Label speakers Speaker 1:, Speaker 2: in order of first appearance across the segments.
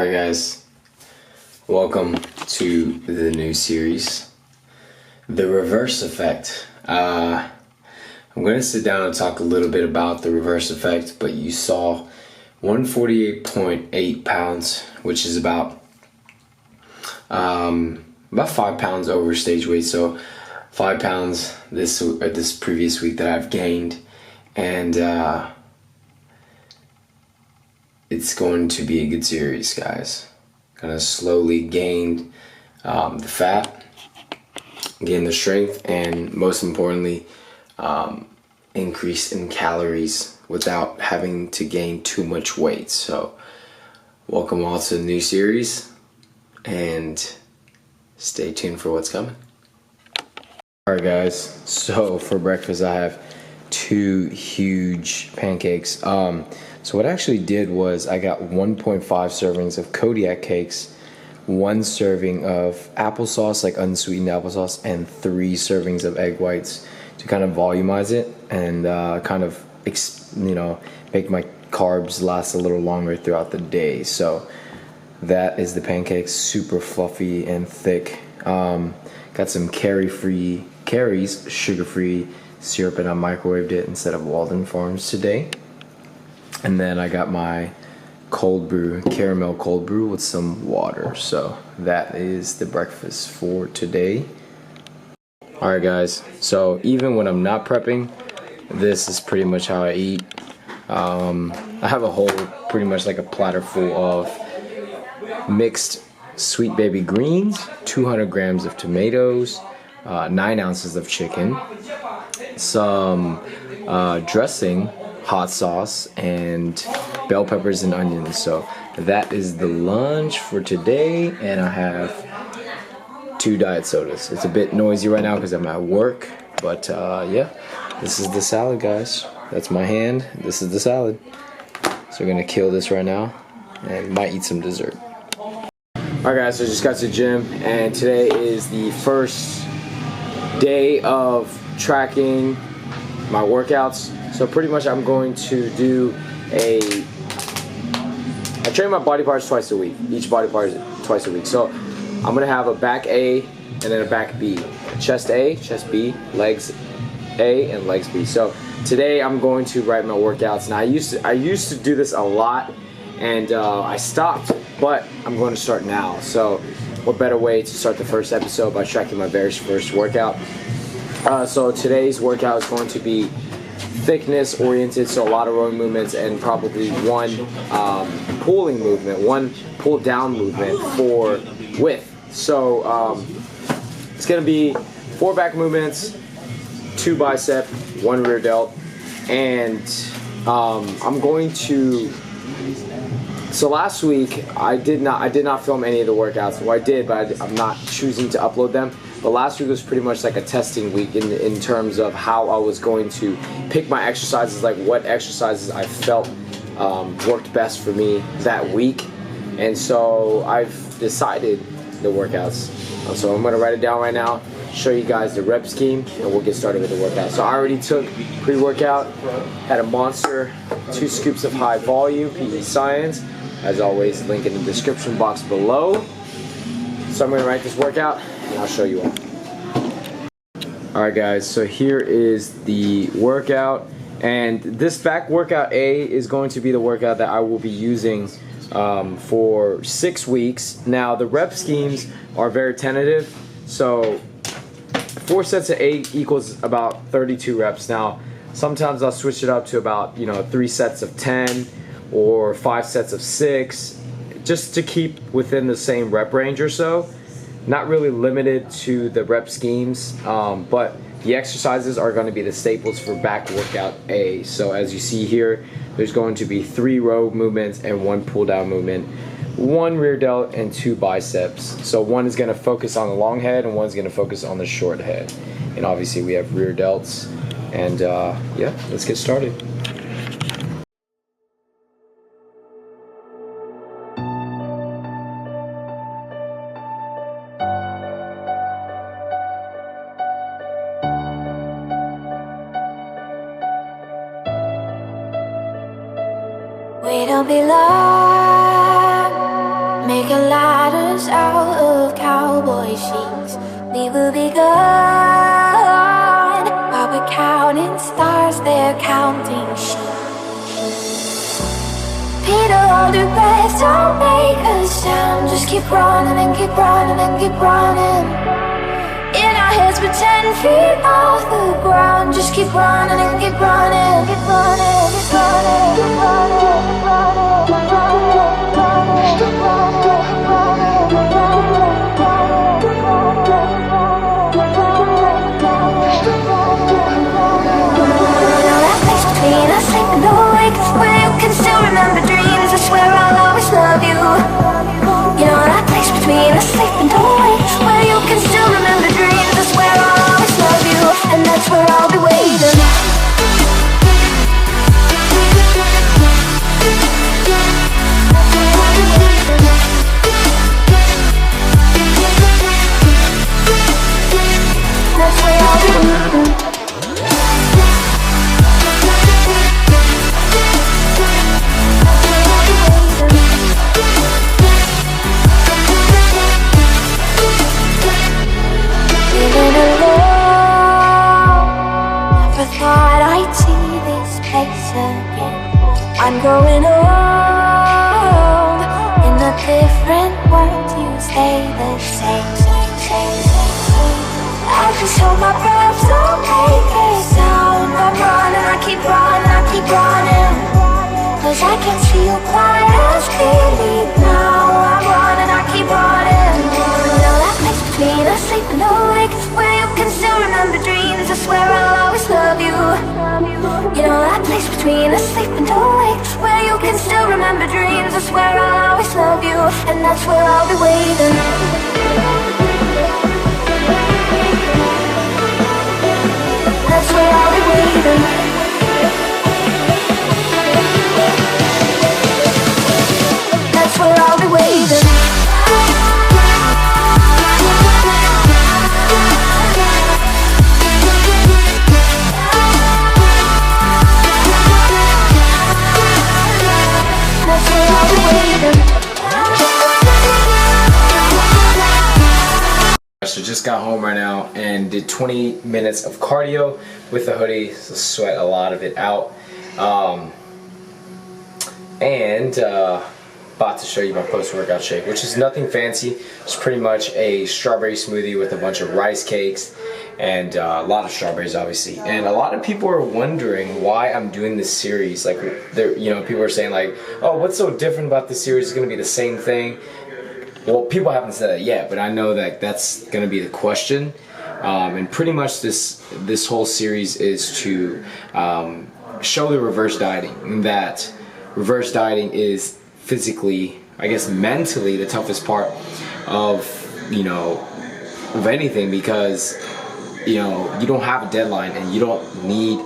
Speaker 1: Alright guys, welcome to the new series, The Reverse Effect. I'm going to sit down and talk a little bit about the reverse effect, but you saw 148.8 pounds, which is about 5 pounds over stage weight, so 5 pounds this previous week that I've gained, and it's going to be a good series, guys. Gonna slowly gain the fat, gain the strength, and most importantly, increase in calories without having to gain too much weight. So welcome all to the new series, and stay tuned for what's coming. Alright guys, so for breakfast I have 2 huge pancakes. So what I actually did was I got 1.5 servings of Kodiak cakes, 1 serving of applesauce, like unsweetened applesauce, and 3 servings of egg whites to kind of volumize it and kind of, make my carbs last a little longer throughout the day. So that is the pancakes, super fluffy and thick. Got some Carrie's sugar-free syrup, and I microwaved it instead of Walden Farms today. And then I got my cold brew, caramel cold brew with some water. So that is the breakfast for today. Alright guys, so even when I'm not prepping, this is pretty much how I eat. I have a whole, pretty much like a platter full of mixed sweet baby greens, 200 grams of tomatoes, 9 ounces of chicken, some dressing, hot sauce, and bell peppers and onions. So that is the lunch for today, and I have 2 diet sodas. It's a bit noisy right now because I'm at work, but yeah, this is the salad, guys. That's my hand. This is the salad. So we're gonna kill this right now and might eat some dessert. Alright guys, so I just got to the gym, and today is the first day of tracking my workouts. So pretty much I'm going to do I train my body parts twice a week, each body part is twice a week. So I'm gonna have a back A and then a back B, chest A, chest B, legs A, and legs B. So today I'm going to write my workouts. Now I used to do this a lot, and I stopped, but I'm going to start now. So what better way to start the first episode by tracking my very first workout. So today's workout is going to be thickness oriented, so a lot of rowing movements and probably 1 pulling movement, 1 pull down movement for width. So it's going to be 4 back movements, 2 bicep, 1 rear delt, and I'm going to. So last week I did not film any of the workouts. Well, I did, but I'm not choosing to upload them. But last week was pretty much like a testing week in terms of how I was going to pick my exercises, like what exercises I felt worked best for me that week. And so I've decided the workouts. So I'm going to write it down right now, show you guys the rep scheme, and we'll get started with the workout. So I already took pre-workout, had a monster, 2 scoops of high volume, PE Science. As always, link in the description box below. So I'm going to write this workout, and I'll show you all. Alright guys, so here is the workout, and this back workout A is going to be the workout that I will be using for 6 weeks. Now the rep schemes are very tentative, so 4 sets of 8 equals about 32 reps. Now sometimes I'll switch it up to about 3 sets of 10 or 5 sets of 6, just to keep within the same rep range or so. Not really limited to the rep schemes, but the exercises are going to be the staples for back workout A. So as you see here, there's going to be 3 row movements and 1 pull down movement, 1 rear delt, and 2 biceps. So one is going to focus on the long head and one's going to focus on the short head. And obviously we have rear delts, and yeah, let's get started.
Speaker 2: We don't belong making ladders out of cowboy sheets. We will be gone while we're counting stars, they're counting sheep. Peter, hold your breath, don't make a sound. Just keep running and keep running and keep running. In our heads we're 10 feet off the ground. Just keep running and keep running. Keep running, keep running, keep running, keep running, keep running, keep running, keep running. Between us, sleeping awake, where you can still remember dreams. I swear I'll always love you. You know that place between us, sleeping awake, where you can still remember dreams. I swear I'll always love you, and that's where I'll be waiting. That's where I'll be waiting. I'm growing old. In a different world you stay the same. I just hold my breath, don't make a sound. I'm running, I keep running, I keep running. Cause I can see you quite as clearly now. I'm running, I keep running. You know that place between us, sleeping awake, where you can still remember dreams. I swear I'll always love you. You know that place between us, sleeping awake, where you can still remember dreams. I swear I'll always love you, and that's where I'll be waiting. That's where I'll be waiting. That's where I'll be waiting.
Speaker 1: So just got home right now and did 20 minutes of cardio with the hoodie, so sweat a lot of it out. About to show you my post-workout shake, which is nothing fancy. It's pretty much a strawberry smoothie with a bunch of rice cakes and a lot of strawberries, obviously. And a lot of people are wondering why I'm doing this series. Like, people are saying like, "Oh, what's so different about this series? It's gonna be the same thing." Well, people haven't said that yet, but I know that that's gonna be the question. And pretty much this whole series is to show the reverse dieting, and that reverse dieting is physically, I guess mentally, the toughest part of anything, because you don't have a deadline and you don't need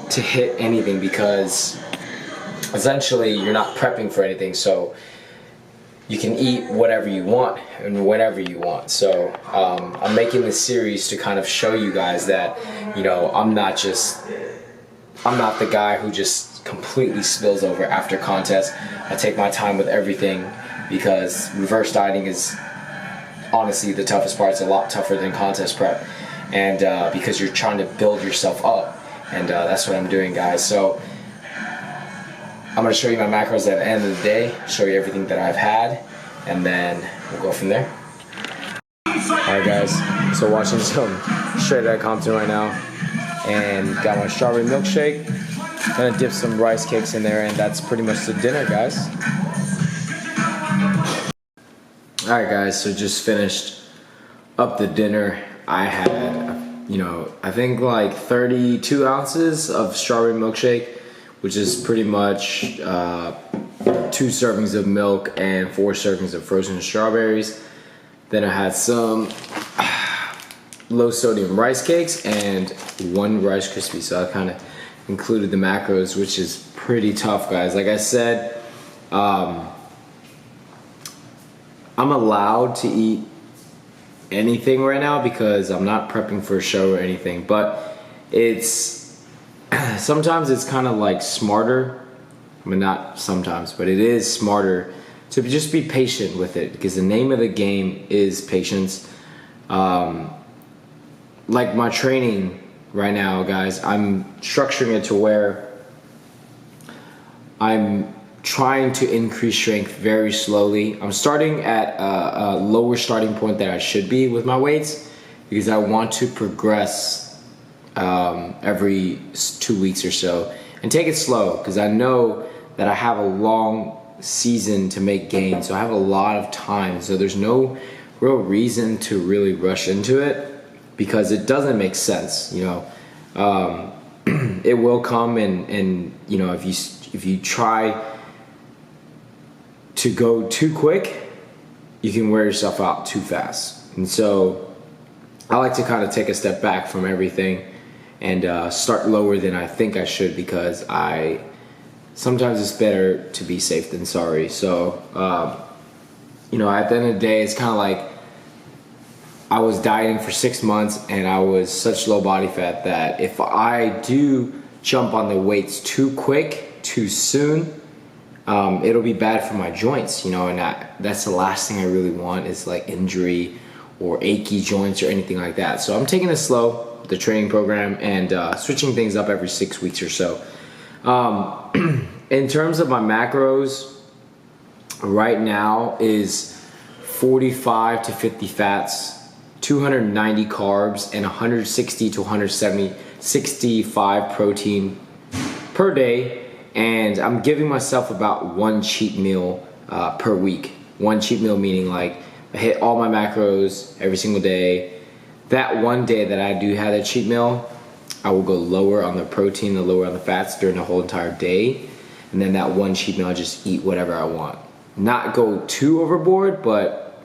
Speaker 1: to hit anything, because essentially you're not prepping for anything, so you can eat whatever you want and whenever you want. So I'm making this series to kind of show you guys that I'm not the guy who just completely spills over after contest. I take my time with everything, because reverse dieting is honestly the toughest part. It's a lot tougher than contest prep, and because you're trying to build yourself up, and that's what I'm doing, guys. So I'm going to show you my macros at the end of the day, show you everything that I've had, and then we'll go from there. Alright guys, so watching some Straight Outta Compton right now, and got my strawberry milkshake. Gonna dip some rice cakes in there, and that's pretty much the dinner, guys. Alright guys, so just finished up the dinner. I had, I think like 32 ounces of strawberry milkshake, which is pretty much 2 servings of milk and 4 servings of frozen strawberries. Then I had some low sodium rice cakes and 1 Rice Krispie, so I kind of included the macros, which is pretty tough, guys. Like I said, I'm allowed to eat anything right now because I'm not prepping for a show or anything, but sometimes it's kind of like smarter. I mean, not sometimes, but it is smarter So just be patient with it, because the name of the game is patience. Like my training right now, guys, I'm structuring it to where I'm trying to increase strength very slowly. I'm starting at a lower starting point that I should be with my weights, because I want to progress every 2 weeks or so and take it slow, because I know that I have a long season to make gains, so I have a lot of time, so there's no real reason to really rush into it, because it doesn't make sense, you know. It will come, and you know, if you try to go too quick, you can wear yourself out too fast. And so I like to kind of take a step back from everything and start lower than I think I should, because sometimes it's better to be safe than sorry. So you know, at the end of the day, it's kind of like I was dieting for 6 months and I was such low body fat that if I do jump on the weights too quick, too soon, it'll be bad for my joints, you know, and that's the last thing I really want, is like injury or achy joints or anything like that. So I'm taking it slow, the training program, and switching things up every 6 weeks or so. In terms of my macros, right now is 45 to 50 fats, 290 carbs, and 160 to 165 protein per day. And I'm giving myself about one cheat meal per week. One cheat meal meaning like I hit all my macros every single day. That one day that I do have that cheat meal, I will go lower on the protein and lower on the fats during the whole entire day. And then that one cheat meal, I just eat whatever I want. Not go too overboard, but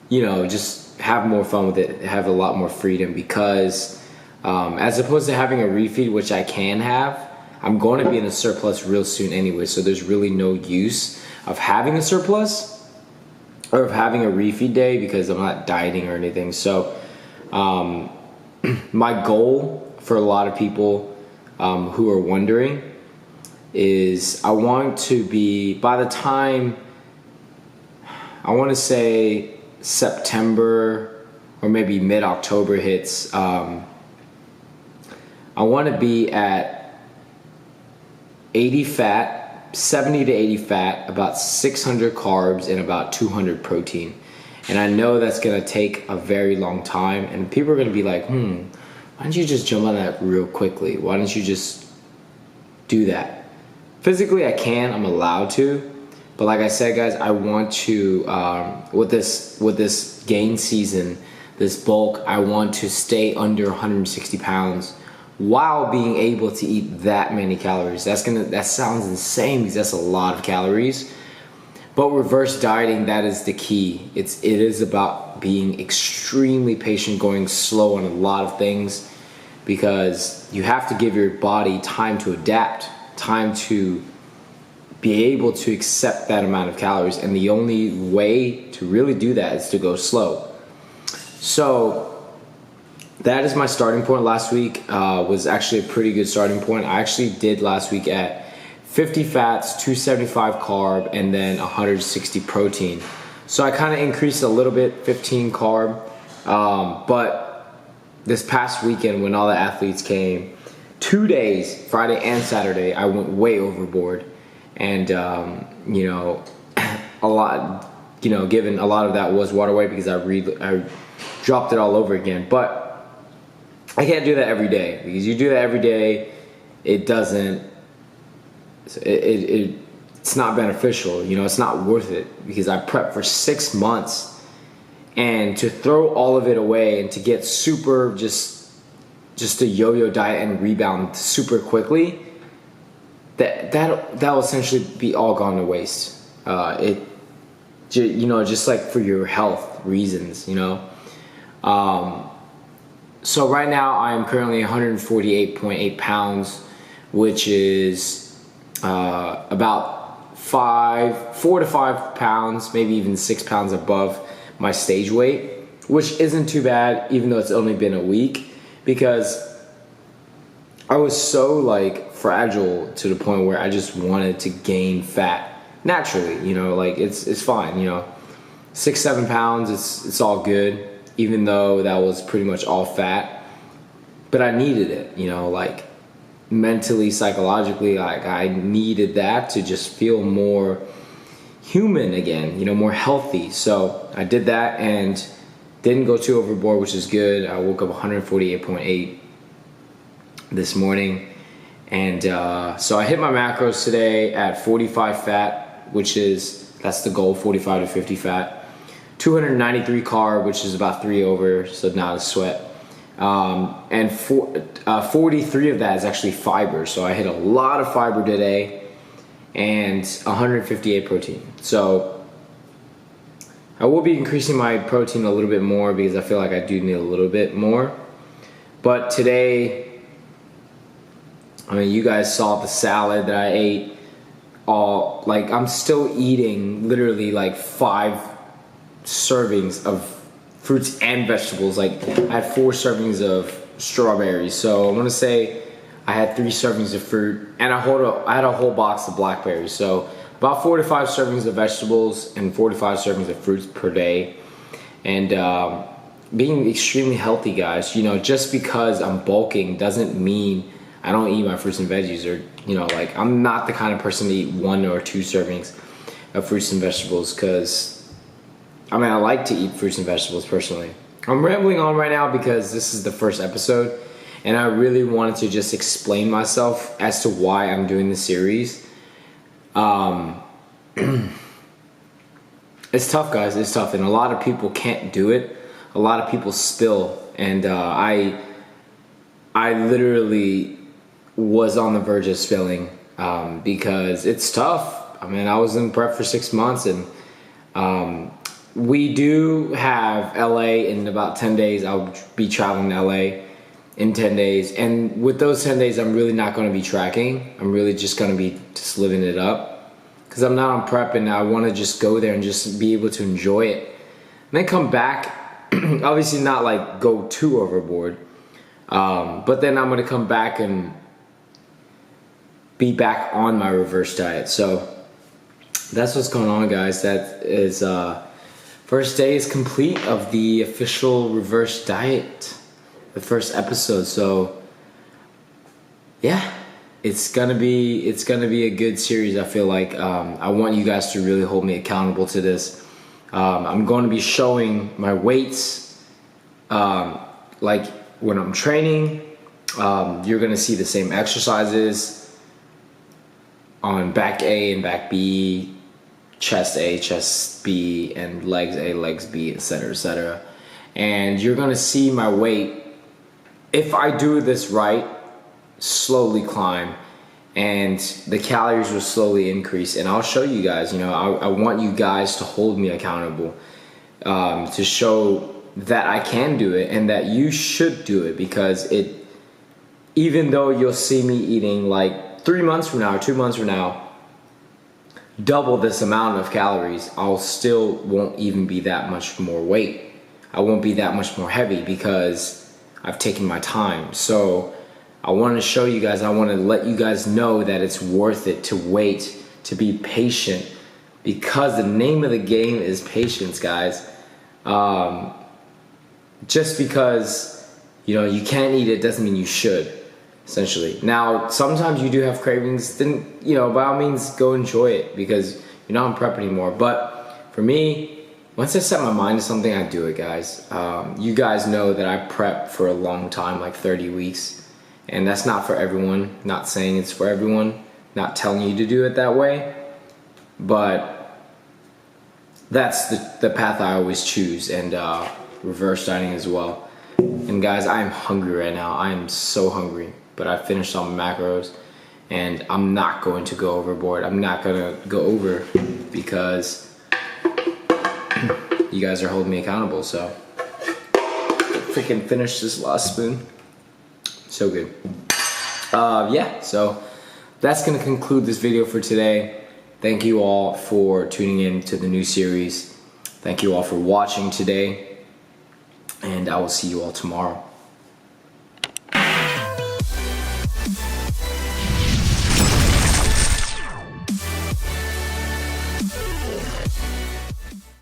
Speaker 1: you know, just have more fun with it, have a lot more freedom, because as opposed to having a refeed, which I can have, I'm going to be in a surplus real soon anyway, so there's really no use of having a surplus or of having a refeed day, because I'm not dieting or anything. So my goal for a lot of people who are wondering is I want to be, by the time, I want to say September or maybe mid-October hits, I want to be at 80 fat, 70 to 80 fat, about 600 carbs, and about 200 protein. And I know that's going to take a very long time, and people are going to be like, why don't you just jump on that real quickly? Why don't you just do that? Physically, I can, I'm allowed to. But like I said, guys, I want to, with this gain season, this bulk, I want to stay under 160 pounds while being able to eat that many calories. That sounds insane, because that's a lot of calories. But reverse dieting, that is the key. It is about being extremely patient, going slow on a lot of things, because you have to give your body time to adapt, time to be able to accept that amount of calories. And the only way to really do that is to go slow. So that is my starting point. Last week was actually a pretty good starting point. I actually did last week at 50 fats, 275 carb, and then 160 protein. So I kind of increased a little bit, 15 carb. But this past weekend, when all the athletes came, 2 days, Friday and Saturday, I went way overboard. And, you know, a lot, you know, given a lot of that was water weight, because I dropped it all over again. But I can't do that every day, because you do that every day, it's not beneficial, you know, it's not worth it, because I prepped for 6 months, and to throw all of it away and to get super just a yo-yo diet and rebound super quickly, that will essentially be all gone to waste. You know, just like for your health reasons, you know. So right now I am currently 148.8 pounds, which is about 4 to 5 pounds, maybe even 6 pounds above my stage weight, which isn't too bad, even though it's only been a week, because I was so like fragile to the point where I just wanted to gain fat naturally, you know, like it's fine, you know. 6-7 pounds, it's all good, even though that was pretty much all fat. But I needed it, you know, like mentally, psychologically, like I needed that to just feel more human again, you know, more healthy. So I did that and didn't go too overboard, which is good. I woke up 148.8 this morning. And so I hit my macros today at 45 fat, which is, that's the goal, 45 to 50 fat. 293 carb, which is about 3 over, so not a sweat. And 43 of that is actually fiber. So I hit a lot of fiber today and 158 protein. So I will be increasing my protein a little bit more because I feel like I do need a little bit more. But today, I mean, you guys saw the salad that I ate. Like I'm still eating literally like 5 servings of fruits and vegetables. Like I had 4 servings of strawberries, so I want to say I had 3 servings of fruit, and I had a whole box of blackberries. So about 4 to 5 servings of vegetables and 4 to 5 servings of fruits per day. And being extremely healthy, guys. You know, just because I'm bulking doesn't mean I don't eat my fruits and veggies, or, you know, like I'm not the kind of person to eat 1 or 2 servings of fruits and vegetables, because I mean, I like to eat fruits and vegetables personally. I'm rambling on right now because this is the first episode, and I really wanted to just explain myself as to why I'm doing the series. It's tough, guys. It's tough, and a lot of people can't do it. A lot of people spill, and I literally was on the verge of spilling because it's tough. I mean, I was in prep for 6 months, and we do have LA in about 10 days. I'll be traveling to LA in 10 days. And with those 10 days, I'm really not going to be tracking. I'm really just going to be just living it up, because I'm not on prep, and I want to just go there and just be able to enjoy it. And then come back, obviously not like go too overboard. But then I'm going to come back and be back on my reverse diet. So that's what's going on, guys. That is, first day is complete of the official reverse diet, the first episode. So yeah, it's gonna be a good series. I feel like I want you guys to really hold me accountable to this. I'm going to be showing my weights, like when I'm training. You're gonna see the same exercises on back A and back B, chest A, chest B, and legs A, legs B, etc., etc. And you're gonna see my weight, if I do this right, slowly climb, and the calories will slowly increase. And I'll show you guys, you know, I want you guys to hold me accountable, to show that I can do it and that you should do it, because even though you'll see me eating like 3 months from now, 2 months from now, double this amount of calories, I'll still won't even be that much more weight. I won't be that much more heavy because I've taken my time. So I want to show you guys, I want to let you guys know that it's worth it to wait, to be patient, because the name of the game is patience, guys. Just because, you know, you can't eat it doesn't mean you should. Essentially. Now, sometimes you do have cravings, then, you know, by all means, go enjoy it, because you're not on prep anymore. But for me, once I set my mind to something, I do it, guys. You guys know that I prep for a long time, like 30 weeks. And that's not for everyone. Not saying it's for everyone. Not telling you to do it that way. But that's the path I always choose. And reverse dieting as well. And guys, I am hungry right now. I am so hungry. But I finished all my macros, and I'm not going to go overboard. I'm not gonna go over, because you guys are holding me accountable. So freaking finish this last spoon. So good. Yeah, so that's gonna conclude this video for today. Thank you all for tuning in to the new series. Thank you all for watching today, and I will see you all tomorrow.